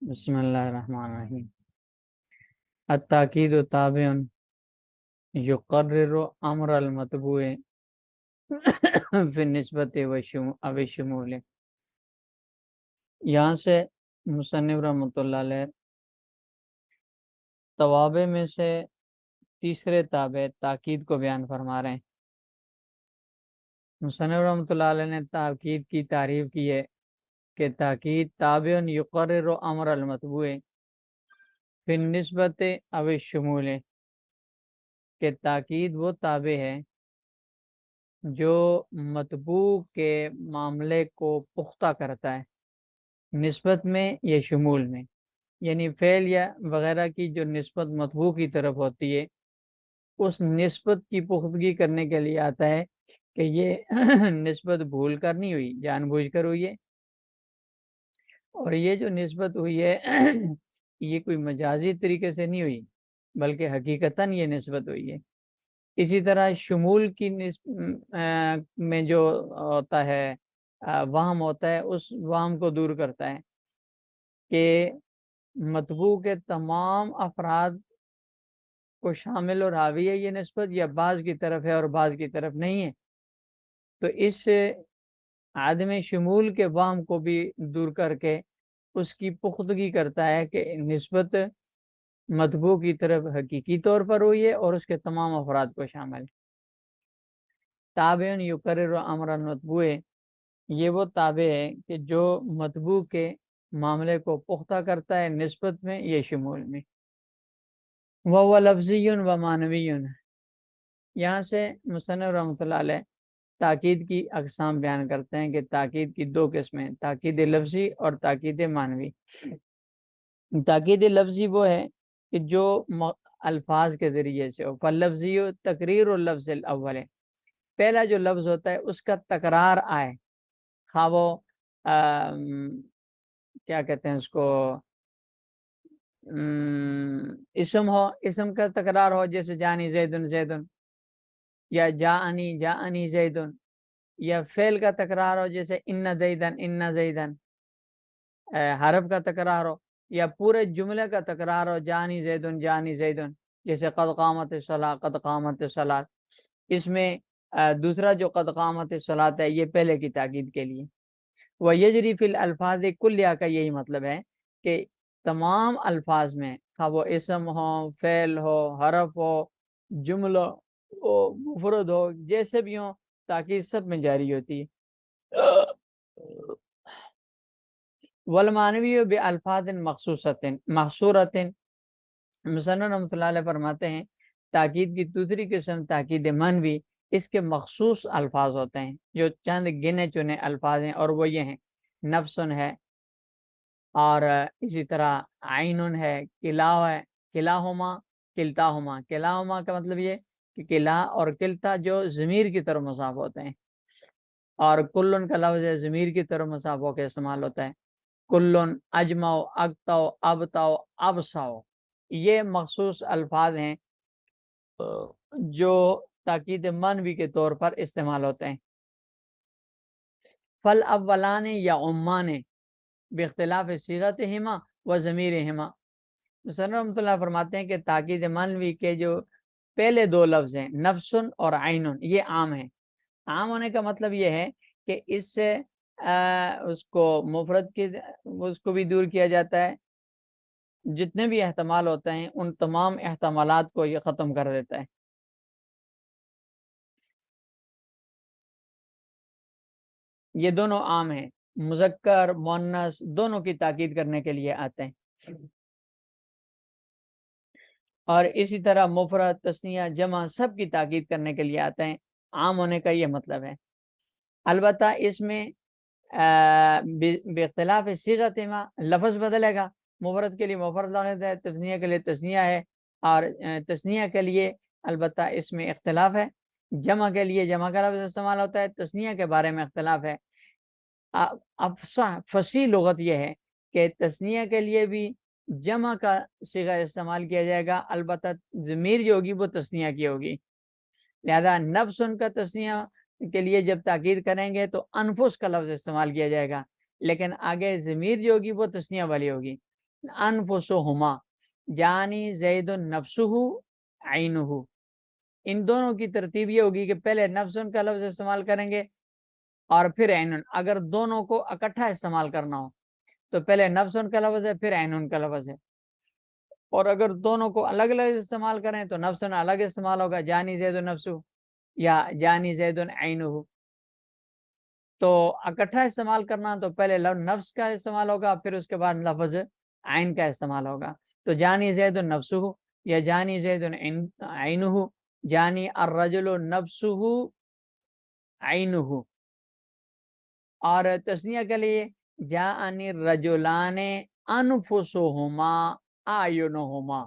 بسم اللہ الرحمن الرحیم۔ التاکید تابع یقرر امر المطبوع فی النسبت و شمول۔ یہاں سے مصنف رحمۃ اللہ علیہ توابع میں سے تیسرے تابع تاکید کو بیان فرما رہے ہیں۔ مصنف رحمۃ اللہ علیہ نے تاکید کی تعریف کی ہے کہ تاکید تابع یقرر امر المطبوع فی النسبت و شمول، کہ تاکید وہ تابع ہے جو مطبوع کے معاملے کو پختہ کرتا ہے، نسبت میں یا شمول میں، یعنی فعل یا وغیرہ کی جو نسبت مطبوع کی طرف ہوتی ہے اس نسبت کی پختگی کرنے کے لیے آتا ہے کہ یہ نسبت بھول کر نہیں ہوئی، جان بوجھ کر ہوئی ہے، اور یہ جو نسبت ہوئی ہے یہ کوئی مجازی طریقے سے نہیں ہوئی بلکہ حقیقتاً یہ نسبت ہوئی ہے۔ اسی طرح شمول کی میں جو ہوتا ہے وہم ہوتا ہے، اس وہم کو دور کرتا ہے کہ مطبوع کے تمام افراد کو شامل اور حاوی ہے یہ نسبت، یا بعض کی طرف ہے اور بعض کی طرف نہیں ہے۔ تو اس عدم شمول کے وہم کو بھی دور کر کے اس کی پختگی کرتا ہے کہ نسبت مطبوع کی طرف حقیقی طور پر ہوئی ہے اور اس کے تمام افراد کو شامل۔ تابع یقرر امر المطبوع، یہ وہ تابع ہے کہ جو مطبوع کے معاملے کو پختہ کرتا ہے نسبت میں یا شمول میں۔ وہ لفظی و معنوی، یہاں سے مصنف رحمۃ اللہ علیہ تاکید کی اقسام بیان کرتے ہیں کہ تاکید کی دو قسمیں، تاکید لفظی اور تاکید معنوی۔ تاکید لفظی وہ ہے کہ جو الفاظ کے ذریعے سے ہو، فاللفظی تقریر اللفظ الاول، پہلا جو لفظ ہوتا ہے اس کا تکرار آئے، خواہ وہ کیا کہتے ہیں اس کو، اسم ہو، اسم کا تکرار ہو، جیسے جانی زیدن زیدن، یا جاءنی زیدن، یا فعل کا تکرار ہو جیسے ان زیدن، حرف کا تکرار ہو، یا پورے جملے کا تکرار ہو، جانی زیدن، جیسے قد قامت الصلاۃ قد قامت الصلاۃ۔ اس میں دوسرا جو قد قامت الصلاۃ ہے یہ پہلے کی تاکید کے لیے۔ وہ یجری فی الالفاظ کلیہ کا یہی مطلب ہے کہ تمام الفاظ میں، خواہ وہ اسم ہو، فعل ہو، حرف ہو، جملہ ہو، مفرد ہو، جیسے بھی ہوں، تاکید سب میں جاری ہوتی ہے۔ والمعنوی بالفاظ محصورۃ، مصنف رحمۃ اللہ علیہ فرماتے ہیں تاکید کی دوسری قسم تاکید معنوی، اس کے مخصوص الفاظ ہوتے ہیں جو چند گنے چنے الفاظ ہیں، اور وہ یہ ہیں، نفسن ہے، اور اسی طرح عین ہے، کلا ہے، کلاہما کلتاہما۔ کلاہما کا مطلب یہ کہ کلا اور کلتا جو ضمیر کی طرف مضاف ہوتے ہیں، اور کلن کا لفظ ہے ضمیر کی طرف مضاف ہو کے استعمال ہوتا ہے، کلن، اجمعو، اقتو، ابتو، ابسو۔ یہ مخصوص الفاظ ہیں جو تاکید منوی کے طور پر استعمال ہوتے ہیں۔ فل اولان یا عمان باختلاف صیغتہما و ضمیرہما، مصنف رحمۃ اللہ فرماتے ہیں کہ تاکید منوی کے جو پہلے دو لفظ ہیں، نفسن اور عینن، یہ عام ہیں۔ عام ہونے کا مطلب یہ ہے کہ اس سے اس کو مفرد کی اس کو بھی دور کیا جاتا ہے، جتنے بھی احتمال ہوتے ہیں ان تمام احتمالات کو یہ ختم کر دیتا ہے۔ یہ دونوں عام ہیں، مذکر مؤنث دونوں کی تاکید کرنے کے لیے آتے ہیں، اور اسی طرح مفرد، تثنیہ، جمع سب کی تاکید کرنے کے لیے آتے ہیں۔ عام ہونے کا یہ مطلب ہے۔ البتہ اس میں باختلاف صیغتہما لفظ بدلے گا، مفرد کے لیے مفرد لفظ ہے، تثنیہ کے لیے تثنیہ ہے، اور تثنیہ کے لیے البتہ اس میں اختلاف ہے، جمع کے لیے جمع کا لفظ استعمال ہوتا ہے، تثنیہ کے بارے میں اختلاف ہے۔ افصح فصیح لغت یہ ہے کہ تثنیہ کے لیے بھی جمع کا صیغہ استعمال کیا جائے گا، البتہ ضمیر جو ہوگی وہ تثنیہ کی ہوگی، لہذا نفس ان کا تثنیہ کے لیے جب تاکید کریں گے تو انفس کا لفظ استعمال کیا جائے گا، لیکن آگے ضمیر جو ہوگی وہ تثنیہ والی ہوگی۔ انفسہما جانی زید نفسہ عینہ، ان دونوں کی ترتیب یہ ہوگی کہ پہلے نفس کا لفظ استعمال کریں گے اور پھر عین۔ اگر دونوں کو اکٹھا استعمال کرنا ہو تو پہلے نفس کا لفظ ہے پھر عین کا لفظ ہے، اور اگر دونوں کو الگ الگ استعمال کریں تو نفس الگ استعمال ہوگا، جانی زید نفسہ یا جانی زید عینہ۔ تو اکٹھا استعمال کرنا تو پہلے نفس کا استعمال ہوگا پھر اس کے بعد لفظ عین کا استعمال ہوگا، تو جانی زید نفسہ یا جانی زید عینہ، جانی الرجل نفسہ عینہ۔ اور تثنیہ کے لیے جاءنی الرجلان انفسہما اعینہما،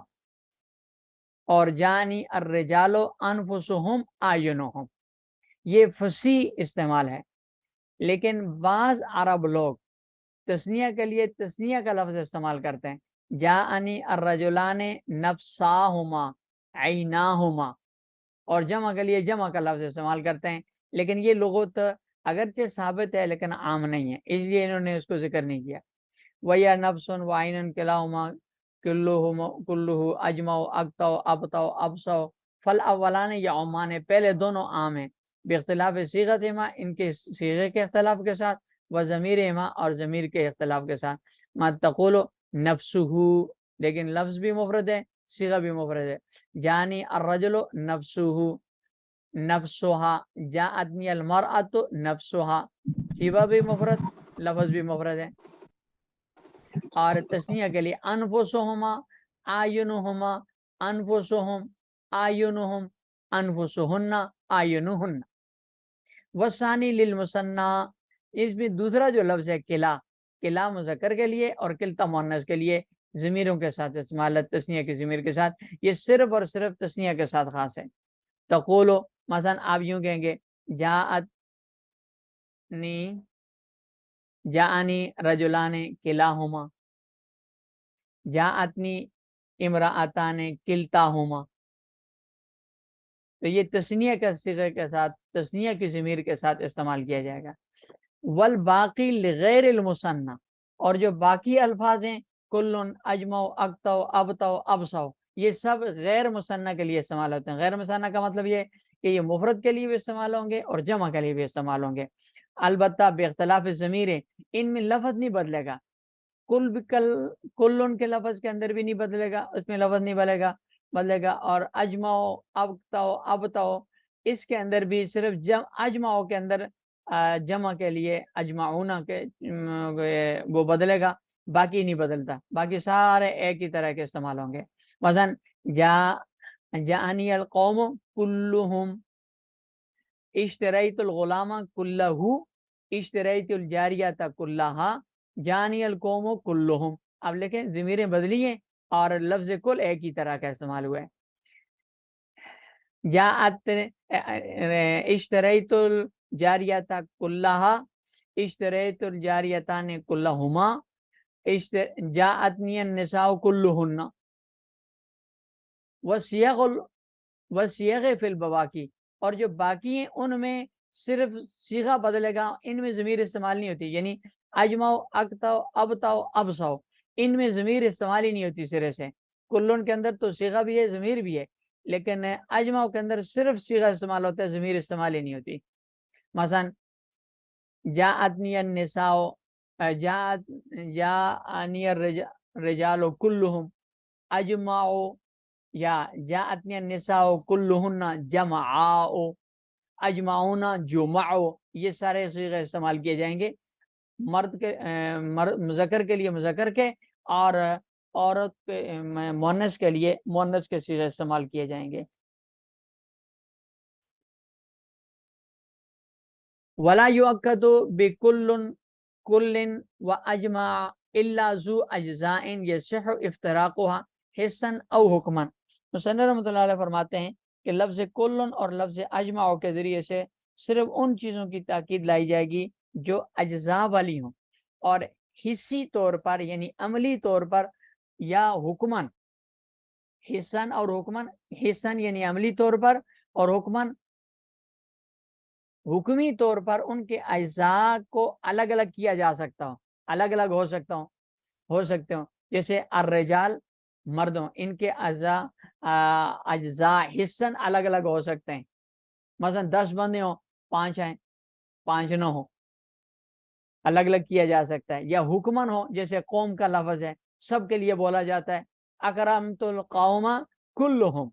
اور جانی الرجال انفسہم اعینہم۔ یہ فصیح استعمال ہے، لیکن بعض عرب لوگ تثنیہ کے لیے تثنیہ کا لفظ استعمال کرتے ہیں، جاءنی الرجلان نفساہما عیناہما، اور جمع کے لیے جمع کا لفظ استعمال کرتے ہیں، لیکن یہ لغت اگرچہ ثابت ہے لیکن عام نہیں ہے، اس لیے انہوں نے اس کو ذکر نہیں کیا۔ وَيَا نَفْسٌ وَعَيْنٌ كِلَاهُمَا كُلُّهُ أَجْمَعُ أَقْطَعُ أَبْطَعُ أَبْصَعُ، فالأولان یعمان، پہلے دونوں عام ہیں، باختلاف صیغتہما، ان کے صیغے کے اختلاف کے ساتھ، وضمیرہما، اور ضمیر کے اختلاف کے ساتھ، ما تقول نفسہ، لیکن لفظ بھی مفرد ہے صیغہ بھی مفرد ہے، جانی الرجل نفسہ نفسها، جاءتنی المرأة نفسها، صیغہ بھی مفرد لفظ بھی مفرد ہے۔ اور تثنیہ کے لیے انفسہما اعینہما انفسہم اعینہم انفسہن اعینہن۔ والثانی للمثنی، اس میں دوسرا جو لفظ ہے کلا، کلا مذکر کے لیے اور کلتا مؤنث کے لیے ضمیروں کے ساتھ استعمال ہے، تثنیہ کے ضمیر کے ساتھ، یہ صرف اور صرف تثنیہ کے ساتھ خاص ہے۔ تقولو، مثلا آپ یوں کہیں گے جاءنی رجلان کلاہما، جاءتنی امرأتان کلتاہما، تو یہ تثنیہ کا صیغے کے ساتھ تثنیہ کی ضمیر کے ساتھ استعمال کیا جائے گا۔ والباقی لغیر المثنی، اور جو باقی الفاظ ہیں کل اجمع اقطع ابطع ابصع، یہ سب غیر مثنی کے لیے استعمال ہوتے ہیں۔ غیر مثنی کا مطلب یہ کہ یہ مفرد کے لیے بھی استعمال ہوں گے اور جمع کے لیے بھی استعمال ہوں گے، البتہ باختلاف ضمیر، ان میں لفظ نہیں بدلے گا، کل کے لفظ کے اندر بھی نہیں بدلے گا، اس میں لفظ نہیں بدلے گا، اور اجمع ابطع ابطع، اس کے اندر بھی صرف اجمع کے اندر جمع کے لیے اجمعون کے وہ بدلے گا، باقی نہیں بدلتا، باقی سارے ایک ہی طرح کے استعمال ہوں گے۔ مثلا جاءنی القوم کلہم، اشتریت الغلام کلہ، اشتریت الجاریۃ کلہا، جانی القوم کلہم۔ اب لکھیں ضمیریں بدلی ہیں اور لفظ کل ایک ہی طرح کا استعمال ہوا ہے۔ جاءت اشتریت الجاریۃ کلہا، اشتریت الجاریتان کلہما، جاءتنی النساء کلہن۔ والصیغ فی البواقی، اور جو باقی ہیں ان میں صرف صیغہ بدلے گا، ان میں ضمیر استعمال نہیں ہوتی، یعنی اجمع اقطع ابطع ابصع، ان میں ضمیر استعمال ہی نہیں ہوتی سرے سے۔ کلن کے اندر تو صیغہ بھی ہے ضمیر بھی ہے، لیکن اجمع کے اندر صرف صیغہ استعمال ہوتا ہے، ضمیر استعمال ہی نہیں ہوتی۔ مثلا جاءتنی النساء، جاءنی الرجال کلہم اجمعوا، یا جاءتنی النساء کلہن جمعاء، اجمعون جمعوا، یہ سارے صیغے استعمال کیے جائیں گے، مرد کے مذکر کے لیے مذکر کے، اور عورت مؤنث کے لیے مؤنث کے صیغے استعمال کیے جائیں گے۔ ولا یؤکد بکل کل واجمع الا ذو اجزاء یصح افتراقها حسا او حکما۔ مصنف رحمۃ اللہ علیہ فرماتے ہیں کہ لفظ کل اور لفظ اجمع کے ذریعے سے صرف ان چیزوں کی تاکید لائی جائے گی جو اجزاء والی ہوں، اور حصی طور پر یعنی عملی طور پر یا حکمن، حسن اور حکمن، حسن یعنی عملی طور پر اور حکمن حکمی طور پر ان کے اجزاء کو الگ الگ کیا جا سکتا ہو، الگ الگ ہو سکتے ہوں۔ جیسے الرجال مردوں، ان کے اجزاء حصن الگ الگ ہو سکتے ہیں، مثلا 10 بندے ہوں 5 ہیں 5 نہ ہو، الگ الگ کیا جا سکتا ہے۔ یا حکمن ہو، جیسے قوم کا لفظ ہے سب کے لیے بولا جاتا ہے، اکرمت القوم کلہم،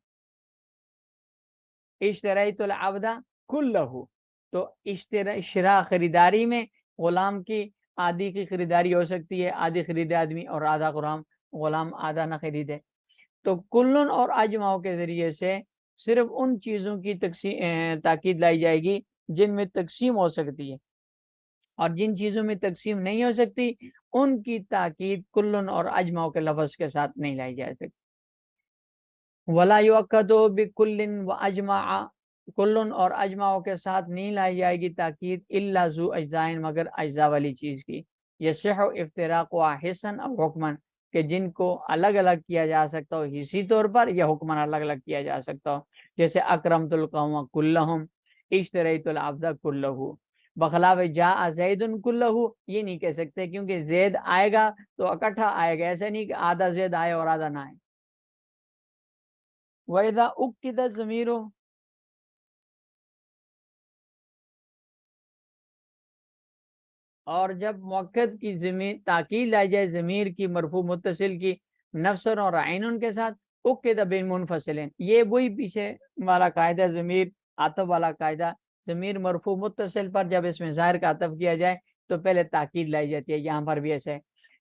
اشتریت العبد کلہ، تو شراء خریداری میں غلام کی آدھی کی خریداری ہو سکتی ہے، آدھی خریدے آدمی اور آدھا غلام آدھا نہ خریدے۔ تو کلن اور اجماؤ کے ذریعے سے صرف ان چیزوں کی تاکید لائی جائے گی جن میں تقسیم ہو سکتی ہے، اور جن چیزوں میں تقسیم نہیں ہو سکتی ان کی تاکید کلن اور اجماؤ کے لفظ کے ساتھ نہیں لائی جا سکتی۔ ولا یؤکد بکل واجمع، کلن اور اجماؤ کے ساتھ نہیں لائی جائے گی تاکید الا ذو اجزائن، مگر اجزاء والی چیز کی، یصح افتراق حسن او حکمن، کہ جن کو الگ الگ کیا جا سکتا ہو حصی طور پر یا حکمن الگ الگ کیا جا سکتا ہو، جیسے اکرمت القوم کلہم، اشتریت العبد کلہ، بخلاف جاء زید کلہ، یہ نہیں کہہ سکتے کیونکہ زید آئے گا تو اکٹھا آئے گا، ایسا نہیں کہ آدھا زید آئے اور آدھا نہ آئے۔ وَإِذَا أُكِّدَ الضَّمِيرُ، اور جب مؤکد کی تاکید لائی جائے ضمیر کی مرفوع متصل کی نفسن اور عینن کے ساتھ، اُکِّدَ بالمنفصلین، یہ وہی پیچھے والا قاعدہ ضمیر عطف والا قاعدہ، ضمیر مرفوع متصل پر جب اس میں ظاہر کا عطف کیا جائے تو پہلے تاکید لائی جاتی ہے۔ یہاں پر بھی ایسا ہے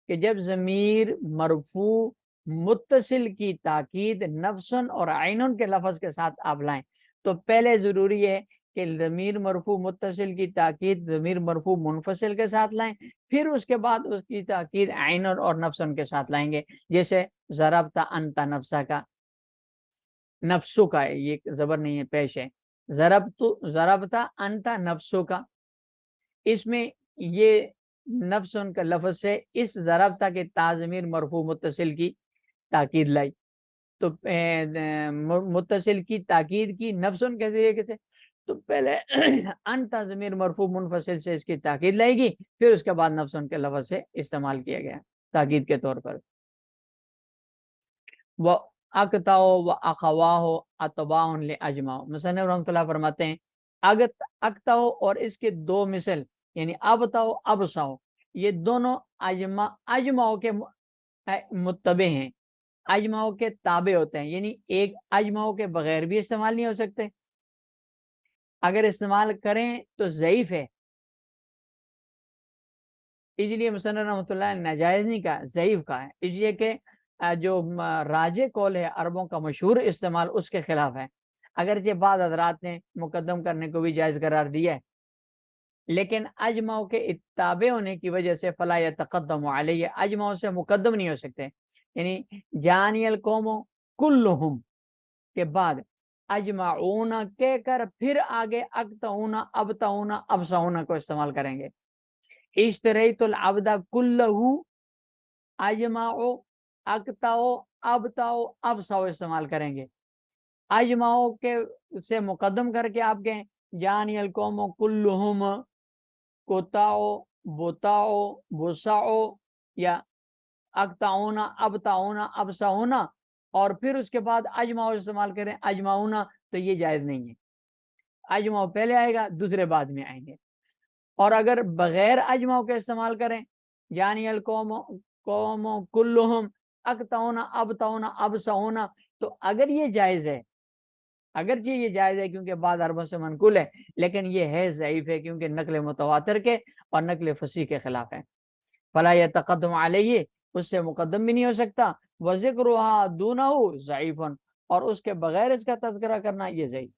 کہ جب ضمیر مرفوع متصل کی تاکید نفسن اور عینن کے لفظ کے ساتھ آپ لائیں تو پہلے ضروری ہے کہ ضمیر مرفوع متصل کی تاکید ضمیر مرفوع منفصل کے ساتھ لائیں، پھر اس کے بعد اس کی تاکید عینن اور نفسن کے ساتھ لائیں گے۔ جیسے ضربت انت نفسا کا، نفسو کا ہے، یہ زبر نہیں ہے پیش ہے، ضربت انت نفسو کا، اس میں یہ نفسن کا لفظ سے اس ضربتا کے تا ضمیر مرفوع متصل کی تاکید لائی، تو متصل کی تاکید کی نفسن کے ذریعے کہتے، تو پہلے انت ضمیر مرفوع منفصل سے اس کی تاکید لائے گی، پھر اس کے بعد نفسن کے لفظ سے استعمال کیا گیا تاکید کے طور پر۔ وہ اکتاؤ و اخواہ اتباع لاجماع، مصنف رحمۃ اللہ فرماتے ہیں اکتاؤ اور اس کے دو مثل یعنی ابتاؤ ابساؤ، یہ دونوں اجماع کے متبع ہیں، اجماع کے تابع ہوتے ہیں، یعنی ایک اجماع کے بغیر بھی استعمال نہیں ہو سکتے، اگر استعمال کریں تو ضعیف ہے، اس لیے مصنف رحمۃ اللہ نے ناجائز نہیں کہا، ضعیف کہا ہے، اس لیے کہ جو راجع قول ہے عربوں کا مشہور استعمال اس کے خلاف ہے، اگرچہ بعض حضرات نے مقدم کرنے کو بھی جائز قرار دیا ہے، لیکن اجماع کے تابع ہونے کی وجہ سے فلا یتقدم علیہ، اجماع سے مقدم نہیں ہو سکتے، یعنی جانی القوم کلہم کے بعد اجمعون کہہ کر پھر آگے اکتعون ابتعون ابسعون کو استعمال کریں گے۔ اشتریت العبد کلہ، اجمعو اکتعو ابتعو ابسعو استعمال کریں گے، اجمعو کے سے مقدم کر کے آپ کہیں جانی القوم کلہم کوتاؤ بوتاؤ بوساؤ، یا اکتعون ابتعون ابسعون، اور پھر اس کے بعد اجماع استعمال کریں اجمعون، تو یہ جائز نہیں ہے، اجماع پہلے آئے گا دوسرے بعد میں آئیں گے۔ اور اگر بغیر اجماع کے استعمال کریں یعنی القوم قوم کلہم اکتعون ابتعون ابسعون، تو اگر یہ جائز ہے، اگرچہ یہ جائز ہے کیونکہ بعض عربوں سے منقول ہے، لیکن یہ ہے ضعیف ہے کیونکہ نقل متواتر کے اور نقل فصیح کے خلاف ہے، فلا یتقدم علیہ، اس سے مقدم بھی نہیں ہو سکتا، وذکرھا دونہ ضعیف، اور اس کے بغیر اس کا تذکرہ کرنا یہ ضعیف۔